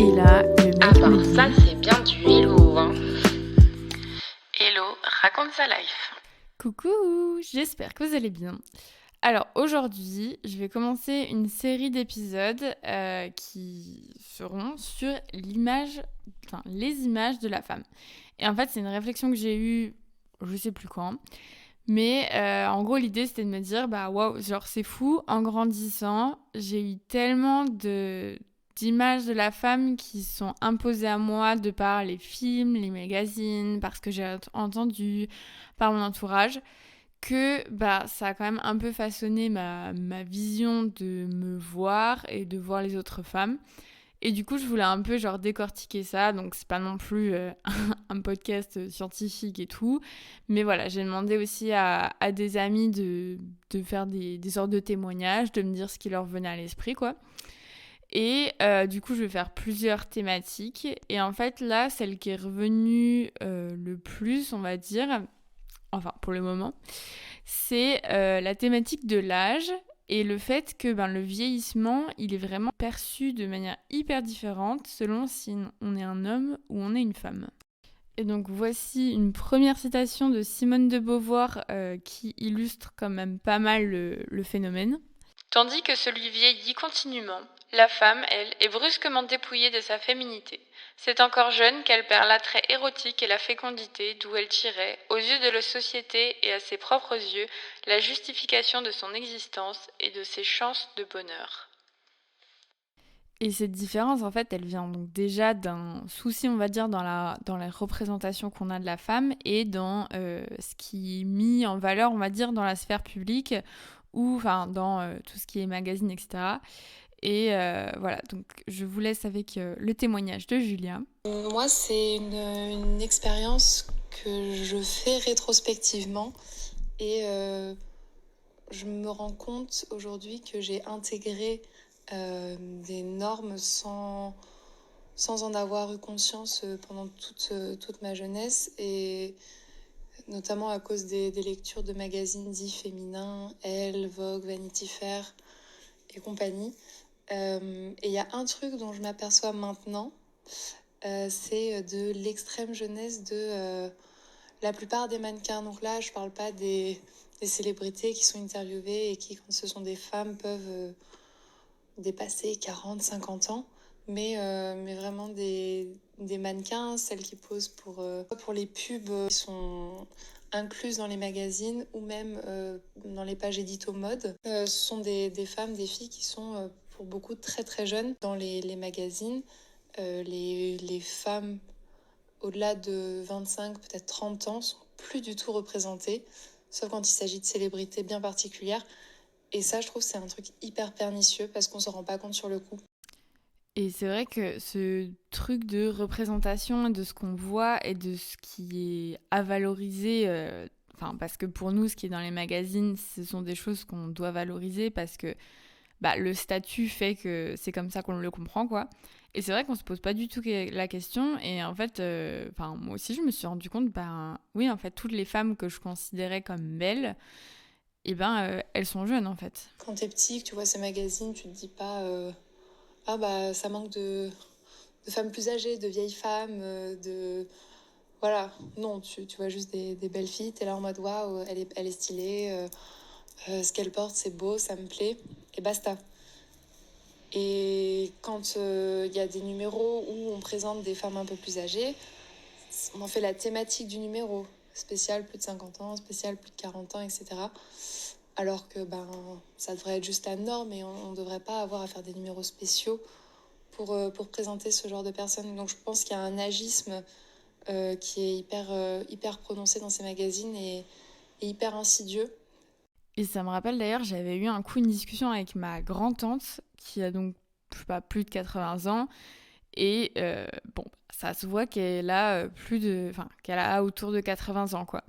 Et là, le Ah mec bah me ça dit c'est bien du hello, hein. Hello, raconte sa life. coucou, j'espère que vous allez bien. Alors aujourd'hui, je vais commencer une série d'épisodes qui seront sur les images de la femme. Et en fait, c'est une réflexion que j'ai eue, je sais plus quand, mais en gros, l'idée c'était de me dire, bah waouh, genre c'est fou, en grandissant, j'ai eu tellement d'images de la femme qui sont imposées à moi de par les films, les magazines, parce que j'ai entendu, par mon entourage, que bah, ça a quand même un peu façonné ma vision de me voir et de voir les autres femmes. Et du coup, je voulais un peu genre décortiquer ça, donc c'est pas non plus un podcast scientifique et tout. Mais voilà, j'ai demandé aussi à des amis de faire des sortes de témoignages, de me dire ce qui leur venait à l'esprit, quoi. Et du coup, je vais faire plusieurs thématiques. Et en fait, là, celle qui est revenue le plus, on va dire, enfin pour le moment, c'est la thématique de l'âge et le fait que le vieillissement, il est vraiment perçu de manière hyper différente selon si on est un homme ou on est une femme. Et donc voici une première citation de Simone de Beauvoir qui illustre quand même pas mal le phénomène. Tandis que celui vieillit continuellement, la femme, elle, est brusquement dépouillée de sa féminité. C'est encore jeune qu'elle perd l'attrait érotique et la fécondité d'où elle tirait, aux yeux de la société et à ses propres yeux, la justification de son existence et de ses chances de bonheur. Et cette différence, en fait, elle vient donc déjà d'un souci, on va dire, dans la représentation qu'on a de la femme et dans ce qui est mis en valeur, on va dire, dans la sphère publique ou enfin dans tout ce qui est magazine, etc. Et voilà, donc je vous laisse avec le témoignage de Julia. Moi, c'est une expérience que je fais rétrospectivement et je me rends compte aujourd'hui que j'ai intégré des normes sans en avoir eu conscience pendant toute ma jeunesse et notamment à cause des lectures de magazines dits féminins, Elle, Vogue, Vanity Fair et compagnie. Et il y a un truc dont je m'aperçois maintenant, c'est de l'extrême jeunesse de la plupart des mannequins. Donc là, je parle pas des célébrités qui sont interviewées et qui, quand ce sont des femmes, peuvent dépasser 40, 50 ans. Mais vraiment des mannequins, celles qui posent pour les pubs qui sont incluses dans les magazines ou même dans les pages édito mode. Ce sont des femmes, des filles qui sont pour beaucoup très très jeunes dans les magazines. Les femmes au-delà de 25, peut-être 30 ans, sont plus du tout représentées, sauf quand il s'agit de célébrités bien particulières. Et ça, je trouve, c'est un truc hyper pernicieux parce qu'on s'en rend pas compte sur le coup. Et c'est vrai que ce truc de représentation de ce qu'on voit et de ce qui est à valoriser, parce que pour nous, ce qui est dans les magazines, ce sont des choses qu'on doit valoriser parce que le statut fait que c'est comme ça qu'on le comprend, quoi. Et c'est vrai qu'on se pose pas du tout la question. Et en fait, moi aussi, je me suis rendu compte, oui, en fait, toutes les femmes que je considérais comme belles, elles sont jeunes, en fait. Quand t'es petit, que tu vois ces magazines, tu te dis pas ah bah ça manque de femmes plus âgées, de vieilles femmes, de voilà. Non, tu vois juste des belles filles. T'es là en mode waouh, elle est stylée. Ce qu'elle porte, c'est beau, ça me plaît. Et basta. Et quand y a des numéros où on présente des femmes un peu plus âgées, on en fait la thématique du numéro. Spécial plus de 50 ans, spécial plus de 40 ans, etc. Alors que ça devrait être juste la norme et on ne devrait pas avoir à faire des numéros spéciaux pour présenter ce genre de personnes. Donc je pense qu'il y a un agisme qui est hyper prononcé dans ces magazines et hyper insidieux. Et ça me rappelle d'ailleurs, j'avais eu un coup une discussion avec ma grand-tante qui a donc, je sais pas, plus de 80 ans. Et ça se voit qu'elle a qu'elle a autour de 80 ans, quoi.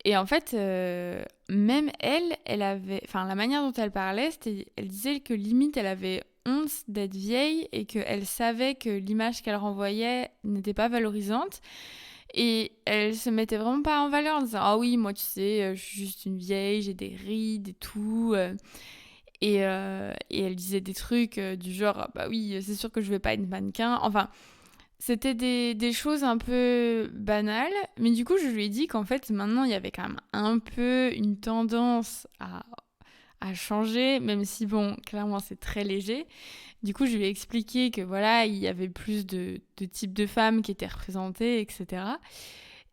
Et en fait, même elle avait, la manière dont elle parlait, elle disait que limite elle avait honte d'être vieille et qu'elle savait que l'image qu'elle renvoyait n'était pas valorisante. Et elle se mettait vraiment pas en valeur en disant ah oui, moi tu sais, je suis juste une vieille, j'ai des rides et tout. Et elle disait des trucs du genre, ah bah oui, c'est sûr que je vais pas être mannequin. Enfin, c'était des choses un peu banales, mais du coup, je lui ai dit qu'en fait, maintenant, il y avait quand même un peu une tendance à changer, même si, bon, clairement, c'est très léger. Du coup, je lui ai expliqué que voilà, il y avait plus de types de femmes qui étaient représentées, etc.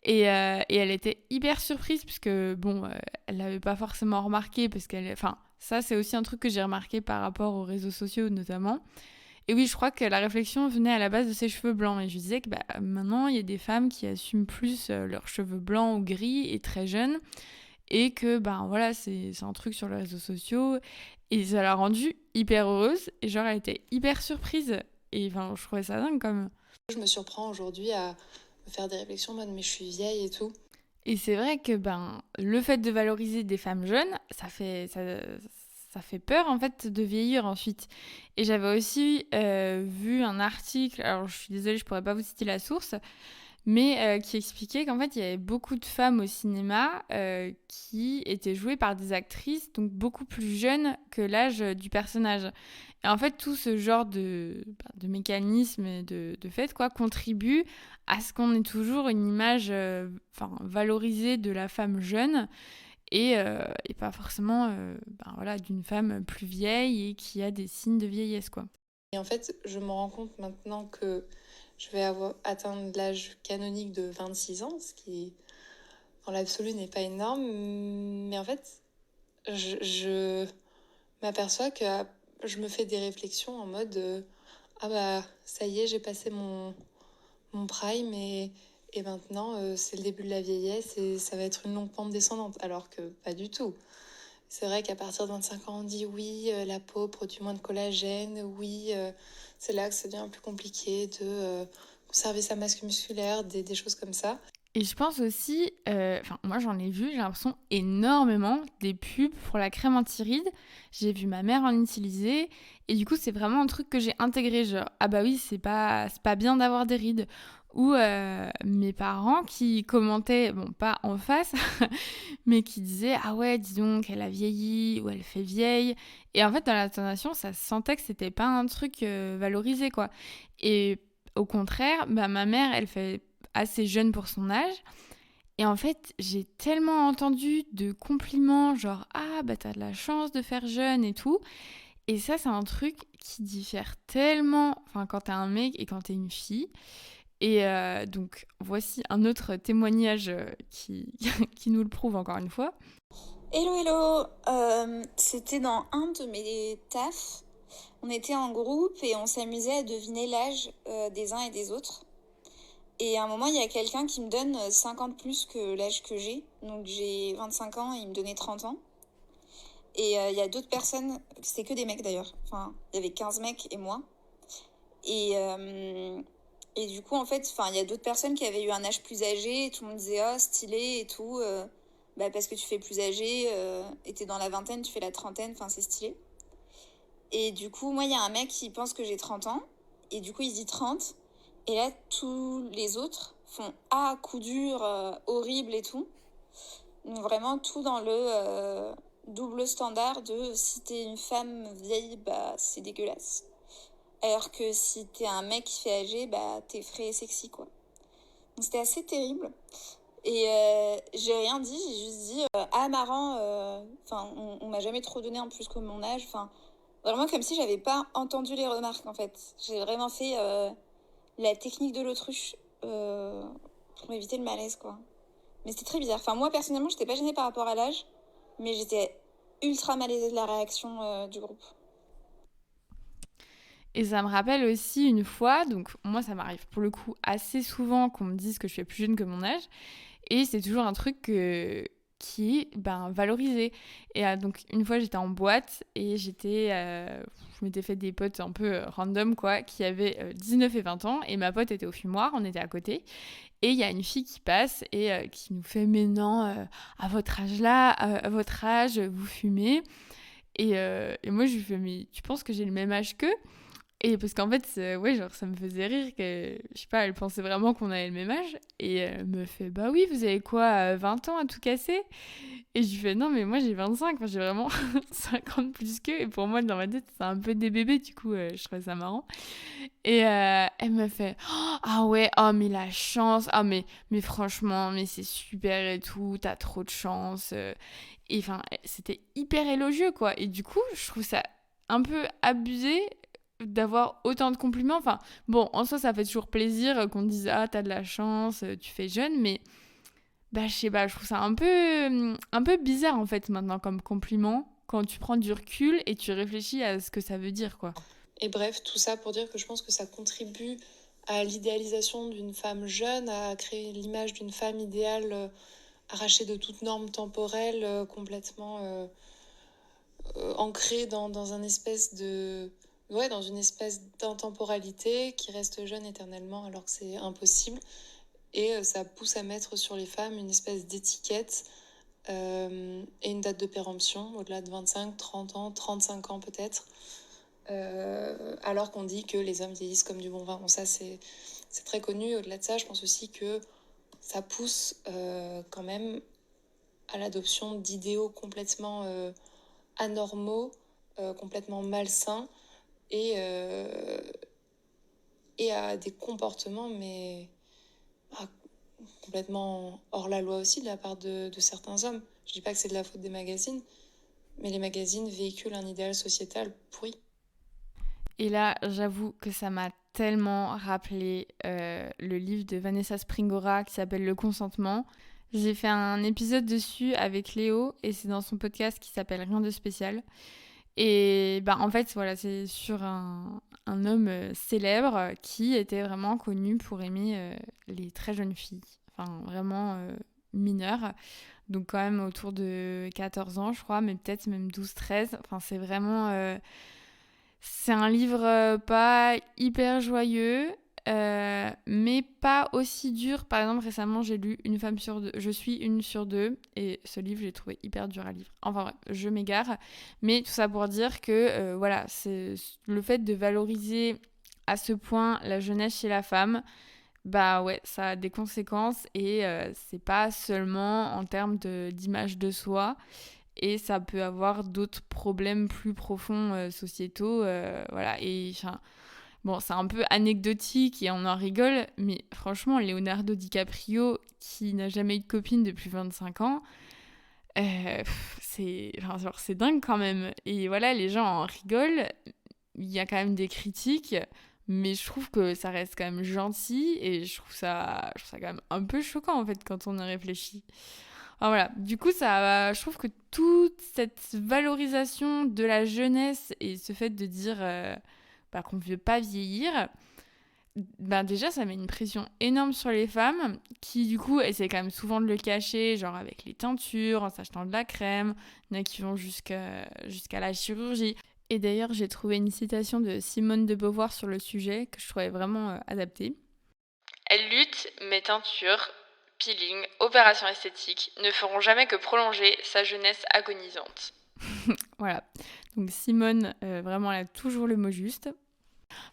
Et elle était hyper surprise, puisque, bon, elle l'avait pas forcément remarqué, parce qu'elle... Enfin, ça, c'est aussi un truc que j'ai remarqué par rapport aux réseaux sociaux, notamment. Et oui, je crois que la réflexion venait à la base de ses cheveux blancs. Et je disais que bah, maintenant, il y a des femmes qui assument plus leurs cheveux blancs ou gris et très jeunes. Et que, ben voilà, c'est un truc sur les réseaux sociaux. Et ça l'a rendue hyper heureuse. Et genre, elle était hyper surprise. Et enfin, je trouvais ça dingue comme... Je me surprends aujourd'hui à me faire des réflexions en mode mais je suis vieille et tout. Et c'est vrai que ben, le fait de valoriser des femmes jeunes, ça fait peur en fait de vieillir ensuite. Et j'avais aussi vu un article, alors je suis désolée, je pourrais pas vous citer la source, mais qui expliquait qu'en fait il y avait beaucoup de femmes au cinéma qui étaient jouées par des actrices donc beaucoup plus jeunes que l'âge du personnage. Et en fait tout ce genre de mécanisme et de fait quoi contribue à ce qu'on ait toujours une image valorisée de la femme jeune et pas forcément voilà, d'une femme plus vieille et qui a des signes de vieillesse quoi. Et en fait, je me rends compte maintenant que je vais avoir atteint l'âge canonique de 26 ans, ce qui, dans l'absolu, n'est pas énorme. Mais en fait, je m'aperçois que je me fais des réflexions en mode ah bah, ça y est, j'ai passé mon prime et maintenant, c'est le début de la vieillesse et ça va être une longue pente descendante. Alors que pas du tout. C'est vrai qu'à partir de 25 ans, on dit oui, la peau produit moins de collagène, oui, c'est là que ça devient plus compliqué de conserver sa masse musculaire, des choses comme ça. Et je pense aussi, moi j'en ai vu, j'ai l'impression énormément des pubs pour la crème anti-rides. J'ai vu ma mère en utiliser et du coup c'est vraiment un truc que j'ai intégré, genre ah bah oui c'est pas bien d'avoir des rides. Ou mes parents qui commentaient, bon pas en face, mais qui disaient ah ouais dis donc elle a vieilli ou elle fait vieille. Et en fait dans l'intonation ça se sentait que c'était pas un truc valorisé quoi. Et au contraire, bah, ma mère elle fait assez jeune pour son âge. Et en fait, j'ai tellement entendu de compliments, genre ah bah t'as de la chance de faire jeune et tout. Et ça, c'est un truc qui diffère tellement, enfin quand t'es un mec et quand t'es une fille. Et donc voici un autre témoignage qui nous le prouve encore une fois. Hello hello, c'était dans un de mes tafs. On était en groupe et on s'amusait à deviner l'âge des uns et des autres. Et à un moment, il y a quelqu'un qui me donne 50 plus que l'âge que j'ai. Donc j'ai 25 ans et il me donnait 30 ans. Et il y a d'autres personnes, c'était que des mecs d'ailleurs. Enfin, il y avait 15 mecs et moi. Et du coup, en fait, il y a d'autres personnes qui avaient eu un âge plus âgé. Et tout le monde disait, oh, stylé et tout. Parce que tu fais plus âgé et t'es dans la vingtaine, tu fais la trentaine. Enfin, c'est stylé. Et du coup, moi, il y a un mec qui pense que j'ai 30 ans. Et du coup, il dit 30. Et là, tous les autres font « Ah, coup dur, horrible et tout ». Donc vraiment, tout dans le double standard de si t'es une femme vieille, bah c'est dégueulasse. Alors que si t'es un mec qui fait âgé, bah t'es frais et sexy, quoi. Donc c'était assez terrible. Et j'ai rien dit, j'ai juste dit « Ah, marrant, on m'a jamais trop donné en plus que mon âge. » Enfin, vraiment comme si j'avais pas entendu les remarques, en fait. J'ai vraiment fait... la technique de l'autruche pour éviter le malaise, quoi. Mais c'était très bizarre. Enfin, moi, personnellement, j'étais pas gênée par rapport à l'âge, mais j'étais ultra malaisée de la réaction du groupe. Et ça me rappelle aussi une fois, donc moi ça m'arrive pour le coup assez souvent qu'on me dise que je suis plus jeune que mon âge, et c'est toujours un truc qui est valorisé. Et donc une fois j'étais en boîte et je m'étais fait des potes un peu random quoi, qui avaient 19 et 20 ans, et ma pote était au fumoir, on était à côté, et il y a une fille qui passe et qui nous fait mais non, à votre âge là, à votre âge vous fumez. Et moi je lui fais mais tu penses que j'ai le même âge qu'eux? Et parce qu'en fait, ouais, genre, ça me faisait rire que, je sais pas, elle pensait vraiment qu'on avait le même âge. Et elle me fait, bah oui, vous avez quoi, 20 ans à tout casser? Et je lui fais, non, mais moi j'ai 25, enfin, j'ai vraiment 50 plus qu'eux. Et pour moi, dans ma tête, c'est un peu des bébés, du coup, je trouvais ça marrant. Et elle me fait, oh, ah ouais, oh, mais la chance, ah, mais franchement, mais c'est super et tout, t'as trop de chance. Et enfin, c'était hyper élogieux, quoi. Et du coup, je trouve ça un peu abusé d'avoir autant de compliments. Enfin, bon, en soi, ça fait toujours plaisir qu'on te dise, ah, t'as de la chance, tu fais jeune, mais bah, je sais pas, je trouve ça un peu bizarre, en fait, maintenant, comme compliment, quand tu prends du recul et tu réfléchis à ce que ça veut dire, quoi. Et bref, tout ça pour dire que je pense que ça contribue à l'idéalisation d'une femme jeune, à créer l'image d'une femme idéale arrachée de toute norme temporelle, complètement ancrée dans un espèce de... Ouais, dans une espèce d'intemporalité qui reste jeune éternellement alors que c'est impossible. Et ça pousse à mettre sur les femmes une espèce d'étiquette et une date de péremption, au-delà de 25, 30 ans, 35 ans peut-être. Alors qu'on dit que les hommes vieillissent comme du bon vin. Bon, ça, c'est très connu. Au-delà de ça, je pense aussi que ça pousse quand même à l'adoption d'idéaux complètement anormaux, complètement malsains et, et à des comportements, mais complètement hors la loi aussi de la part de certains hommes. Je dis pas que c'est de la faute des magazines, mais les magazines véhiculent un idéal sociétal pourri. Et là, j'avoue que ça m'a tellement rappelé le livre de Vanessa Springora qui s'appelle Le consentement. J'ai fait un épisode dessus avec Léo et c'est dans son podcast qui s'appelle Rien de spécial. Et bah, en fait, voilà, c'est sur un homme célèbre qui était vraiment connu pour aimer les très jeunes filles. Enfin, vraiment mineures. Donc quand même autour de 14 ans, je crois, mais peut-être même 12-13. Enfin, c'est vraiment... c'est un livre pas hyper joyeux, mais pas aussi dur. Par exemple, récemment, j'ai lu Une femme sur deux. Je suis une sur deux. Et ce livre, j'ai trouvé hyper dur à lire. Enfin bref, je m'égare. Mais tout ça pour dire que, voilà, c'est le fait de valoriser à ce point la jeunesse chez la femme, bah ouais, ça a des conséquences. Et c'est pas seulement en termes d'image de soi. Et ça peut avoir d'autres problèmes plus profonds sociétaux. Voilà. Et bon, c'est un peu anecdotique et on en rigole, mais franchement, Leonardo DiCaprio, qui n'a jamais eu de copine depuis 25 ans, c'est dingue quand même. Et voilà, les gens en rigolent. Il y a quand même des critiques, mais je trouve que ça reste quand même gentil et je trouve ça quand même un peu choquant en fait quand on y réfléchit. Alors voilà, du coup, je trouve que toute cette valorisation de la jeunesse et ce fait de dire qu'on ne veut pas vieillir, bah déjà, ça met une pression énorme sur les femmes qui, du coup, essaient quand même souvent de le cacher, genre avec les teintures, en s'achetant de la crème. Il y en a qui vont jusqu'à la chirurgie. Et d'ailleurs, j'ai trouvé une citation de Simone de Beauvoir sur le sujet que je trouvais vraiment adaptée. Elle lutte, mais teinture, peeling, opération esthétique ne feront jamais que prolonger sa jeunesse agonisante. Voilà. Donc Simone, vraiment, elle a toujours le mot juste.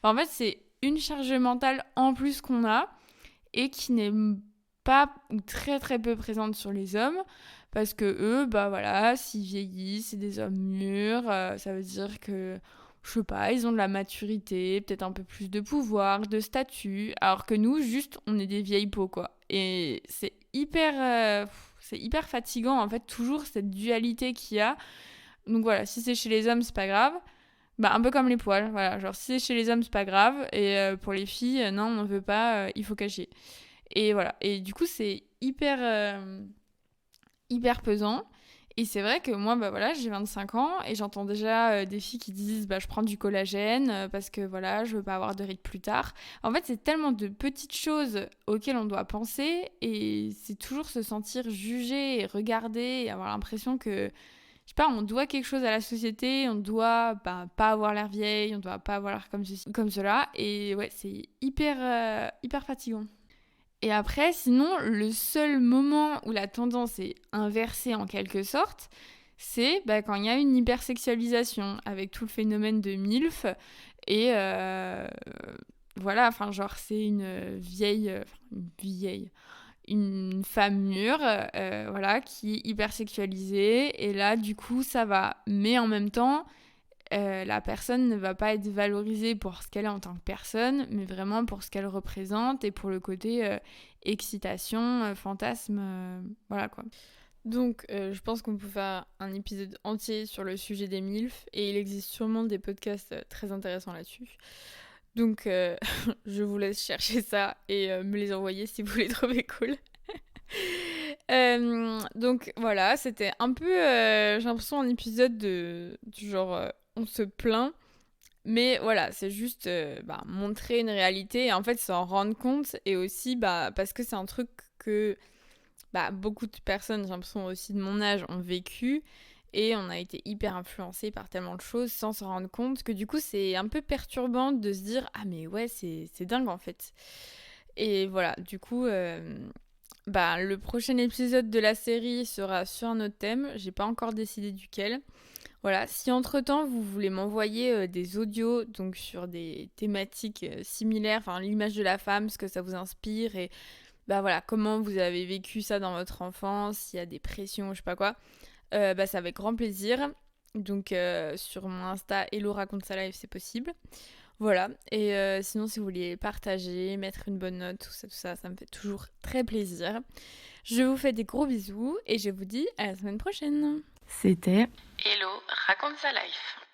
Enfin, en fait, c'est une charge mentale en plus qu'on a et qui n'est pas ou très très peu présente sur les hommes parce que eux, bah voilà, s'ils vieillissent, c'est des hommes mûrs, ça veut dire que, je sais pas, ils ont de la maturité, peut-être un peu plus de pouvoir, de statut, alors que nous, juste, on est des vieilles peaux, quoi. Et c'est hyper fatigant, en fait, toujours cette dualité qu'il y a. Donc voilà, si c'est chez les hommes, c'est pas grave. Bah, un peu comme les poils, voilà. Genre, si c'est chez les hommes, c'est pas grave. Et pour les filles, non, on ne veut pas, il faut cacher. Et voilà. Et du coup, c'est hyper pesant. Et c'est vrai que moi, bah voilà, j'ai 25 ans et j'entends déjà des filles qui disent bah, je prends du collagène parce que voilà, je veux pas avoir de rides plus tard. En fait, c'est tellement de petites choses auxquelles on doit penser et c'est toujours se sentir jugé et regardé et avoir l'impression que, je sais pas, on doit quelque chose à la société, on doit pas avoir l'air vieille, on doit pas avoir l'air comme ceci, comme cela. Et ouais, c'est hyper fatigant. Et après, sinon, le seul moment où la tendance est inversée en quelque sorte, c'est quand il y a une hypersexualisation avec tout le phénomène de MILF Et voilà, enfin, genre, c'est une femme mûre, voilà, qui est hyper sexualisée. Et là, du coup, ça va. Mais en même temps, la personne ne va pas être valorisée pour ce qu'elle est en tant que personne, mais vraiment pour ce qu'elle représente et pour le côté excitation, fantasme, voilà quoi. Donc, je pense qu'on peut faire un épisode entier sur le sujet des MILF et il existe sûrement des podcasts très intéressants là-dessus. Donc, je vous laisse chercher ça et me les envoyer si vous les trouvez cool. Donc voilà, c'était un peu, j'ai l'impression, un épisode du genre on se plaint. Mais voilà, c'est juste montrer une réalité et en fait s'en rendre compte. Et aussi parce que c'est un truc que beaucoup de personnes, j'ai l'impression aussi de mon âge, ont vécu. Et on a été hyper influencés par tellement de choses sans s'en rendre compte que du coup c'est un peu perturbant de se dire ah mais ouais c'est dingue en fait. Et voilà, du coup le prochain épisode de la série sera sur un autre thème, j'ai pas encore décidé duquel. Voilà, si entre-temps vous voulez m'envoyer des audios donc sur des thématiques similaires, enfin l'image de la femme, ce que ça vous inspire et voilà, comment vous avez vécu ça dans votre enfance, s'il y a des pressions, je sais pas quoi, c'est avec grand plaisir. Donc sur mon Insta, Hello raconte sa life, c'est possible. Voilà, et sinon si vous voulez partager, mettre une bonne note, tout ça, ça me fait toujours très plaisir. Je vous fais des gros bisous et je vous dis à la semaine prochaine. C'était Hello, raconte sa life.